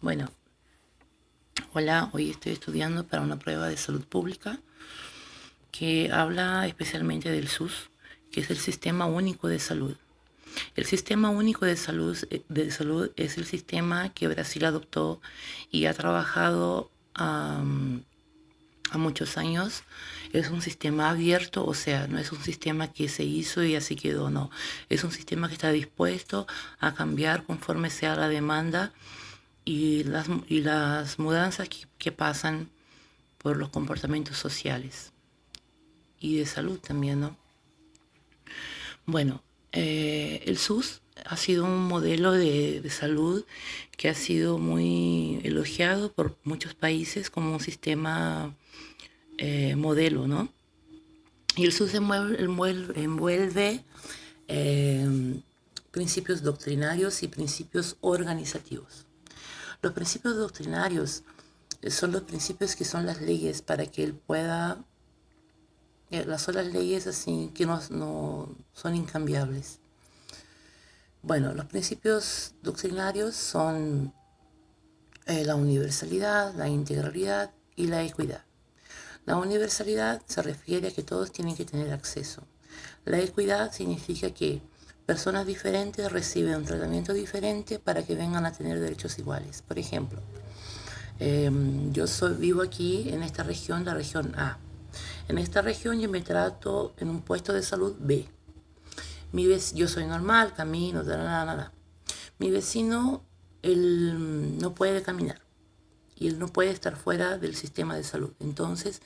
Bueno, hola, hoy estoy estudiando para una prueba de salud pública que habla especialmente del SUS, que es el Sistema Único de Salud. El Sistema Único de Salud es el sistema que Brasil adoptó y ha trabajado a muchos años. Es un sistema abierto, o sea, no es un sistema que se hizo y así quedó, no. Es un sistema que está dispuesto a cambiar conforme sea la demanda y las mudanzas que pasan por los comportamientos sociales y de salud también, ¿no? Bueno, el SUS ha sido un modelo de salud que ha sido muy elogiado por muchos países como un sistema modelo, ¿no? Y el SUS envuelve principios doctrinarios y principios organizativos. Los principios doctrinarios son los principios que son las leyes para que él pueda, las solas leyes así que no son incambiables. Bueno, los principios doctrinarios son la universalidad, la integralidad y la equidad. La universalidad se refiere a que todos tienen que tener acceso. La equidad significa que personas diferentes reciben un tratamiento diferente para que vengan a tener derechos iguales. Por ejemplo, vivo aquí en esta región, la región A. En esta región yo me trato en un puesto de salud B. Yo soy normal, camino, nada. Mi vecino, él no puede caminar y él no puede estar fuera del sistema de salud. Entonces,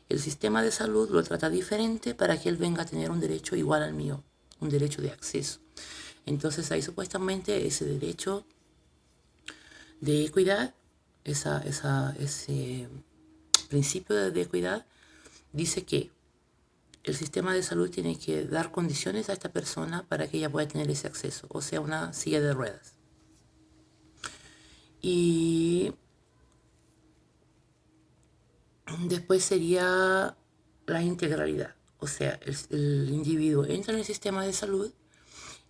el sistema de salud lo trata diferente para que él venga a tener un derecho igual al mío, un derecho de acceso. Entonces, ahí supuestamente ese derecho de equidad, ese principio de equidad, dice que el sistema de salud tiene que dar condiciones a esta persona para que ella pueda tener ese acceso, o sea, una silla de ruedas. Y después sería la integralidad, o sea, el individuo entra en el sistema de salud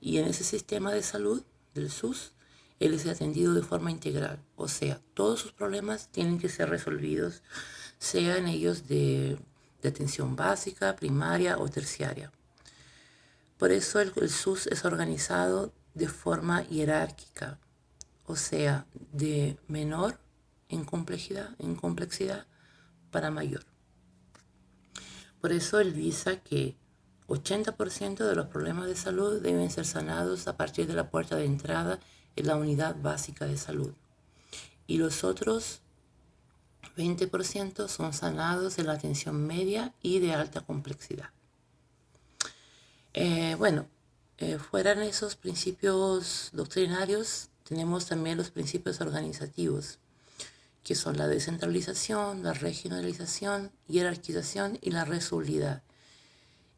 y en ese sistema de salud del SUS, él es atendido de forma integral, o sea, todos sus problemas tienen que ser resolvidos, sean ellos de atención básica, primaria o terciaria. Por eso el SUS es organizado de forma jerárquica, o sea, de menor en complejidad para mayor. Por eso él dice que 80% de los problemas de salud deben ser sanados a partir de la puerta de entrada en la unidad básica de salud. Y los otros 20% son sanados en la atención media y de alta complejidad. Fuera de esos principios doctrinarios, tenemos también los principios organizativos, que son la descentralización, la regionalización, jerarquización y la resulidad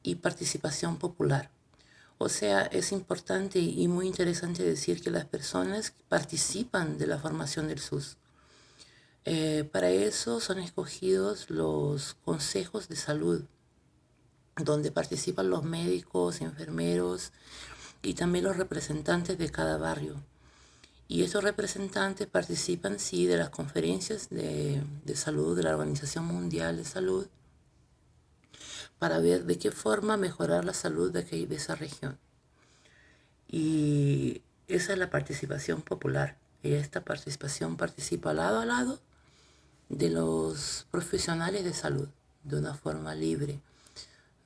y participación popular. O sea, es importante y muy interesante decir que las personas participan de la formación del SUS. Para eso son escogidos los consejos de salud, donde participan los médicos, enfermeros y también los representantes de cada barrio. Y estos representantes participan, sí, de las conferencias de salud de la Organización Mundial de Salud para ver de qué forma mejorar la salud de esa región. Y esa es la participación popular. Y esta participación participa lado a lado de los profesionales de salud, de una forma libre,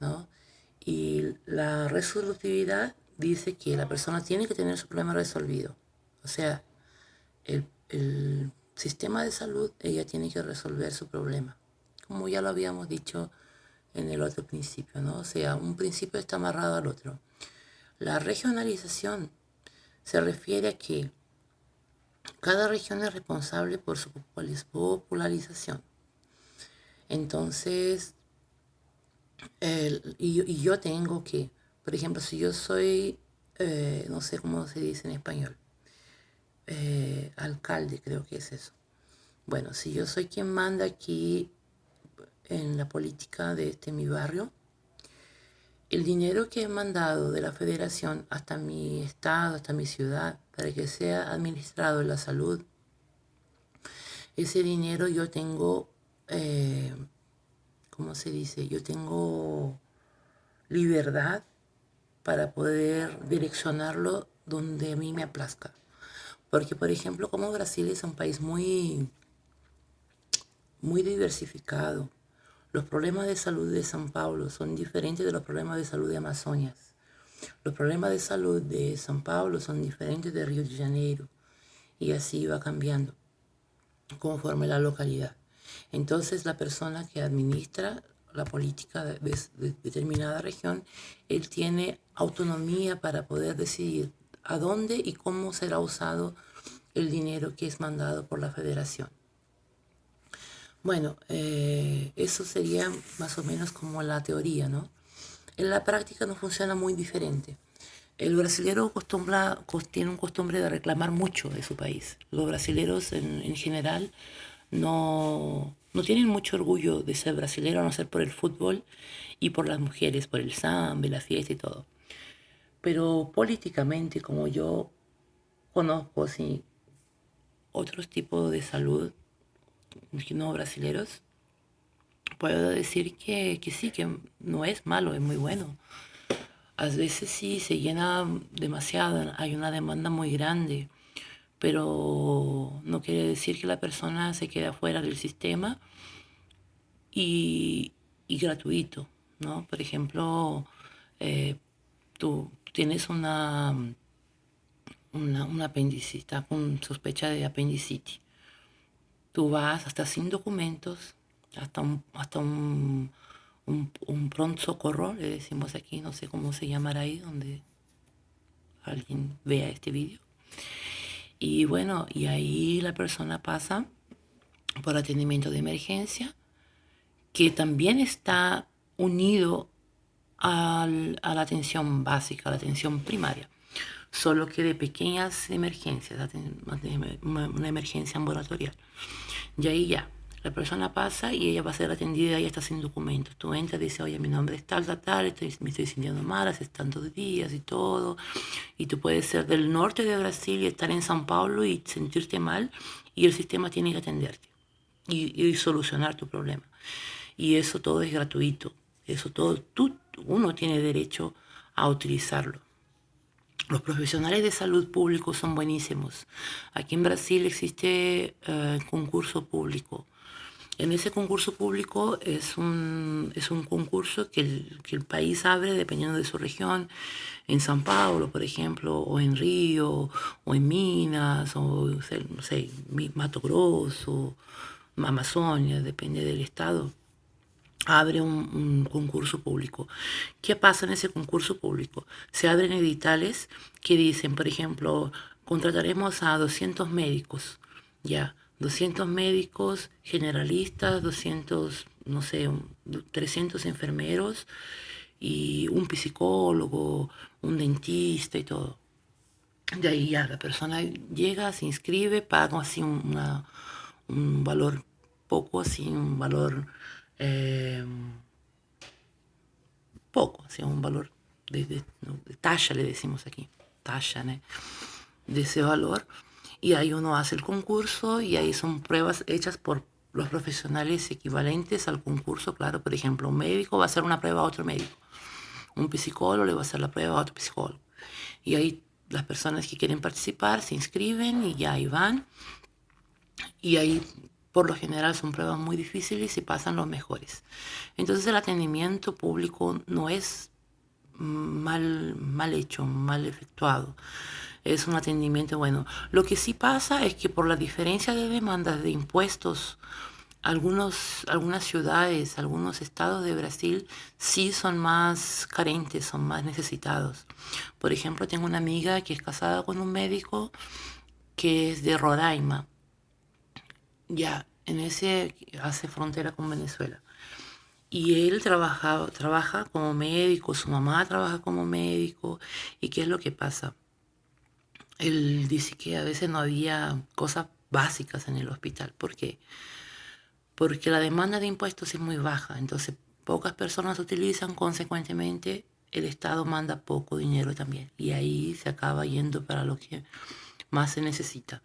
¿no? Y la resolutividad dice que la persona tiene que tener su problema resolvido. O sea, el sistema de salud, ella tiene que resolver su problema, como ya lo habíamos dicho en el otro principio, ¿no? O sea, un principio está amarrado al otro. La regionalización se refiere a que cada región es responsable por su popularización. Entonces, y yo tengo que, por ejemplo, si yo soy, no sé cómo se dice en español, alcalde, creo que es eso. Bueno, si yo soy quien manda aquí en la política de mi barrio, el dinero que he mandado de la federación hasta mi estado, hasta mi ciudad, para que sea administrado en la salud, ese dinero yo tengo, ¿cómo se dice? Yo tengo libertad para poder direccionarlo donde a mí me aplazca. Porque, por ejemplo, como Brasil es un país muy diversificado, los problemas de salud de São Paulo son diferentes de los problemas de salud de Amazonas. Los problemas de salud de São Paulo son diferentes de Río de Janeiro. Y así va cambiando conforme la localidad. Entonces, la persona que administra la política de determinada región, él tiene autonomía para poder decidir a dónde y cómo será usado el dinero que es mandado por la federación. Bueno, eso sería más o menos como la teoría, ¿no? En la práctica no funciona muy diferente. El brasilero tiene un costumbre de reclamar mucho de su país. Los brasileros en general no tienen mucho orgullo de ser brasilero, a no ser por el fútbol y por las mujeres, por el samba, la fiesta y todo. Pero políticamente, como yo conozco así, otros tipos de salud no brasileros, puedo decir que sí, que no es malo, es muy bueno. A veces sí se llena demasiado, hay una demanda muy grande, pero no quiere decir que la persona se quede fuera del sistema y gratuito, ¿no? Por ejemplo, eh, tú tienes una apéndice, está con sospecha de apendicitis. Tú vas hasta sin documentos, hasta un pronto socorro, le decimos aquí, no sé cómo se llamará ahí, donde alguien vea este vídeo. Y bueno, y ahí la persona pasa por atendimiento de emergencia, que también está unido a la atención básica, a la atención primaria, solo que de pequeñas emergencias, una emergencia ambulatorial. Y ahí ya, la persona pasa y ella va a ser atendida y está sin documentos. Tú entras y dices, oye, mi nombre es tal, tal, tal, me estoy sintiendo mal hace tantos días y todo. Y tú puedes ser del norte de Brasil y estar en São Paulo y sentirte mal y el sistema tiene que atenderte y solucionar tu problema. Y eso todo es gratuito. Eso todo, uno tiene derecho a utilizarlo. Los profesionales de salud público son buenísimos. Aquí en Brasil existe concurso público. En ese concurso público es un concurso que el país abre dependiendo de su región. En São Paulo, por ejemplo, o en Río, o en Minas, o no sé, Mato Grosso, Amazonia, depende del estado. Abre un concurso público. ¿Qué pasa en ese concurso público? Se abren editoriales que dicen, por ejemplo, contrataremos a 200 médicos, ya, 200 médicos generalistas, 200, no sé, 300 enfermeros y un psicólogo, un dentista y todo. De ahí ya la persona llega, se inscribe, paga así un valor poco, así un valor eh, poco, así un valor de talla, le decimos aquí, talla, ¿no? De ese valor. Y ahí uno hace el concurso y ahí son pruebas hechas por los profesionales equivalentes al concurso. Claro, por ejemplo, un médico va a hacer una prueba a otro médico, un psicólogo le va a hacer la prueba a otro psicólogo. Y ahí las personas que quieren participar se inscriben y ya ahí van. Y ahí por lo general son pruebas muy difíciles y pasan los mejores. Entonces el atendimiento público no es mal hecho, mal efectuado. Es un atendimiento bueno. Lo que sí pasa es que por la diferencia de demandas de impuestos, algunas ciudades, algunos estados de Brasil sí son más carentes, son más necesitados. Por ejemplo, tengo una amiga que es casada con un médico que es de Roraima. Ya, en ese hace frontera con Venezuela. Y él trabaja como médico, su mamá trabaja como médico. ¿Y qué es lo que pasa? Él dice que a veces no había cosas básicas en el hospital. ¿Por qué? Porque la demanda de impuestos es muy baja. Entonces, pocas personas utilizan, consecuentemente, el Estado manda poco dinero también. Y ahí se acaba yendo para lo que más se necesita.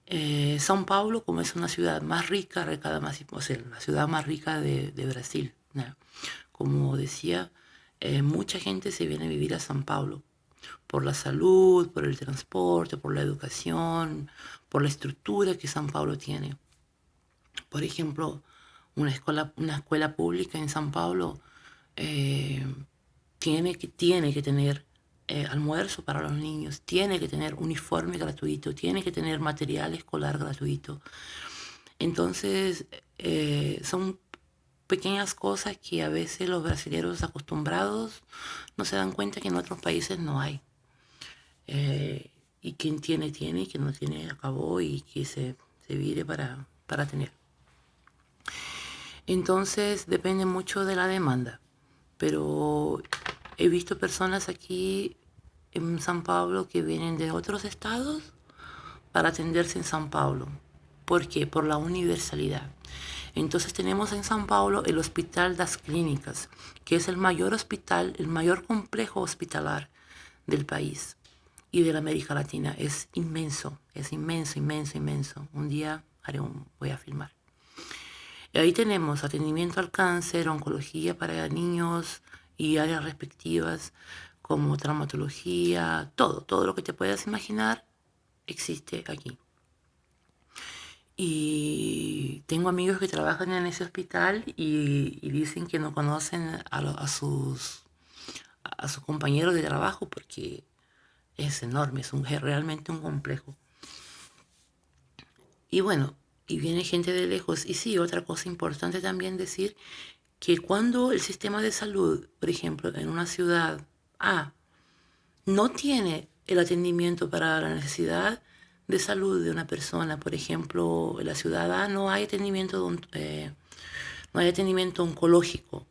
São Paulo, como es una ciudad más rica, o sea, la ciudad más rica de Brasil, ¿no? Como decía, mucha gente se viene a vivir a São Paulo por la salud, por el transporte, por la educación, por la estructura que São Paulo tiene. Por ejemplo, una escuela pública en São Paulo eh, tiene que tener almuerzo para los niños, tiene que tener uniforme gratuito, tiene que tener material escolar gratuito. Entonces, son pequeñas cosas que a veces los brasileños acostumbrados no se dan cuenta que en otros países no hay. Y quien tiene, tiene, y quien no tiene, acabó y que se vire para tener. Entonces, depende mucho de la demanda. Pero he visto personas aquí en San Pablo que vienen de otros estados para atenderse en San Pablo. ¿Por qué? Por la universalidad. Entonces tenemos en San Pablo el Hospital das Clínicas, que es el mayor hospital, el mayor complejo hospitalar del país y de la América Latina. Es inmenso, inmenso, inmenso. Un día voy a filmar. Y ahí tenemos atendimiento al cáncer, oncología para niños y áreas respectivas como traumatología, todo lo que te puedas imaginar existe aquí. Y tengo amigos que trabajan en ese hospital y dicen que no conocen a sus compañeros de trabajo porque es enorme, realmente un complejo. Y bueno, y viene gente de lejos. Y sí, otra cosa importante también decir que cuando el sistema de salud, por ejemplo, en una ciudad A, no tiene el atendimiento para la necesidad de salud de una persona, por ejemplo, en la ciudad A no hay atendimiento, no hay atendimiento oncológico,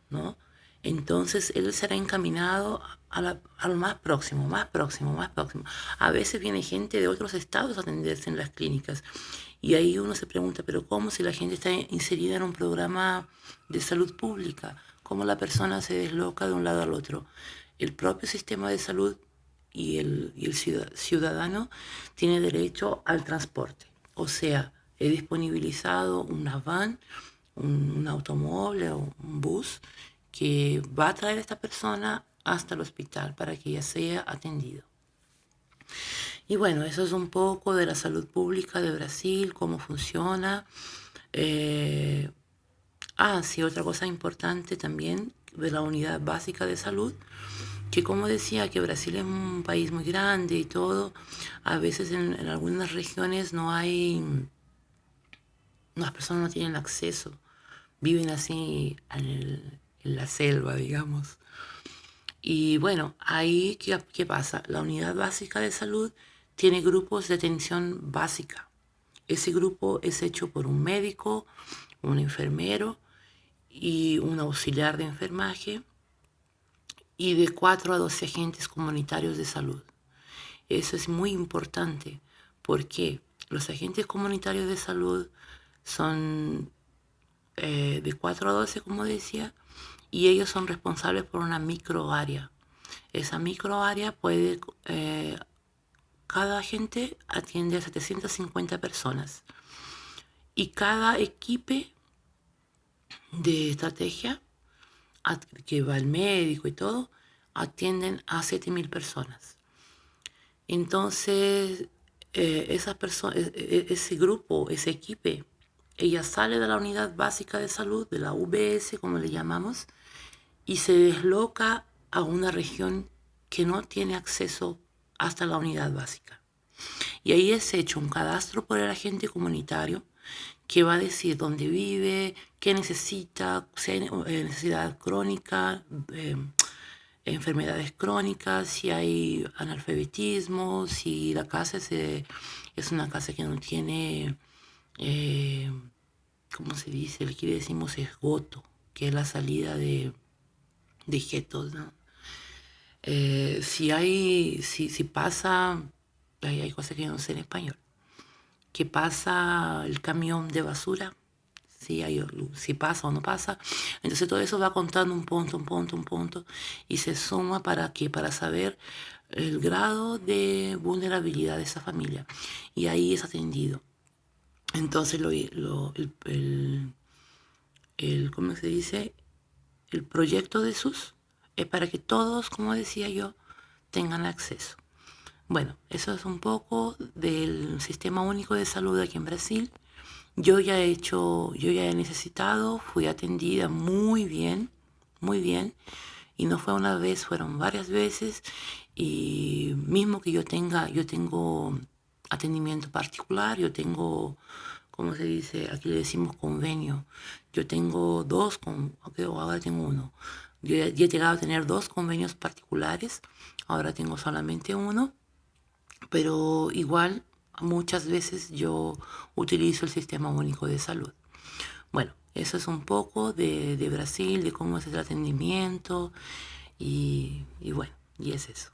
¿no? Entonces él será encaminado a lo más próximo, más próximo, más próximo. A veces viene gente de otros estados a atenderse en las clínicas y ahí uno se pregunta, pero ¿cómo si la gente está inserida en un programa de salud pública? ¿Cómo la persona se desloca de un lado al otro? El propio sistema de salud y el ciudadano tiene derecho al transporte. O sea, he disponibilizado una van, un automóvil o un bus que va a traer a esta persona hasta el hospital para que ella sea atendida. Y bueno, eso es un poco de la salud pública de Brasil, cómo funciona. Sí, otra cosa importante también de la unidad básica de salud, que como decía, que Brasil es un país muy grande y todo, a veces en algunas regiones no hay, las personas no tienen acceso, viven así en la selva, digamos. Y bueno, ahí, ¿qué pasa? La unidad básica de salud tiene grupos de atención básica. Ese grupo es hecho por un médico, un enfermero y un auxiliar de enfermaje y de 4 a 12 agentes comunitarios de salud. Eso es muy importante porque los agentes comunitarios de salud son de 4 a 12, como decía, y ellos son responsables por una microárea. Esa microárea puede, cada agente atiende a 750 personas y cada equipo de estrategia que va al médico y todo, atienden a 7.000 personas. Entonces, esas personas, ese grupo, ese equipo, ella sale de la unidad básica de salud, de la UBS, como le llamamos, y se desloca a una región que no tiene acceso hasta la unidad básica. Y ahí es hecho un cadastro por el agente comunitario que va a decir dónde vive, qué necesita, si hay necesidad crónica, enfermedades crónicas, si hay analfabetismo, si la casa es una casa que no tiene, ¿cómo se dice? Aquí le decimos esgoto, que es la salida de jetos, ¿no? Si pasa, hay cosas que yo no sé en español, que pasa el camión de basura, si pasa o no pasa, entonces todo eso va contando un punto, y se suma para saber el grado de vulnerabilidad de esa familia y ahí es atendido. Entonces ¿cómo se dice? El proyecto de SUS es para que todos, como decía yo, tengan acceso. Bueno, eso es un poco del Sistema Único de Salud aquí en Brasil. Yo ya he necesitado, fui atendida muy bien, y no fue una vez, fueron varias veces, y mismo que yo tengo atendimiento particular, yo tengo, ¿cómo se dice? Aquí le decimos convenio. Yo tengo ok, ahora tengo uno. Ya he llegado a tener dos convenios particulares, ahora tengo solamente uno, pero igual muchas veces yo utilizo el Sistema Único de Salud. Bueno, eso es un poco de Brasil, de cómo es el atendimiento y bueno, y es eso.